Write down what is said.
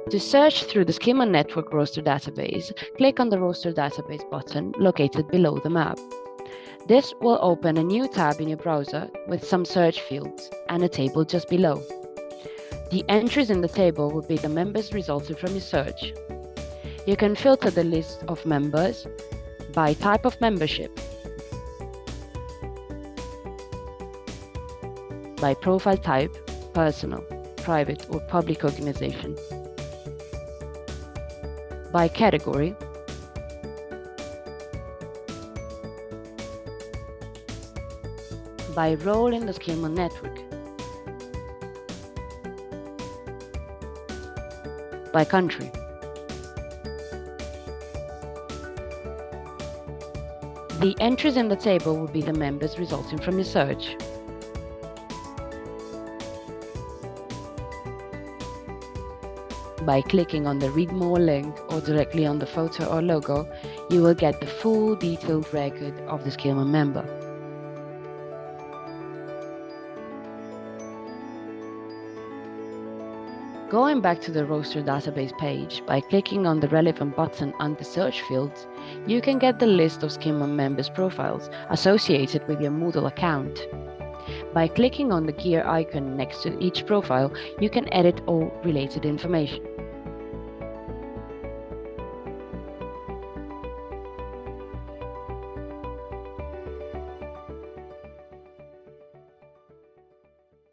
To search through the Skillman Network roster database, click on the roster database button located below the map. This will open a new tab in your browser with some search fields and a table just below. The entries in the table will be the members resulting from your search. You can filter the list of members by type of membership, by profile type, personal, private or public organization, by category, by role in the Skillman network, by country. The entries in the table will be the members resulting from your search. By clicking on the Read More link or directly on the photo or logo, you will get the full detailed record of the Skillman member. Going back to the roster database page, by clicking on the relevant button under search fields, you can get the list of Skillman members' profiles associated with your Moodle account. By clicking on the gear icon next to each profile, you can edit all related information.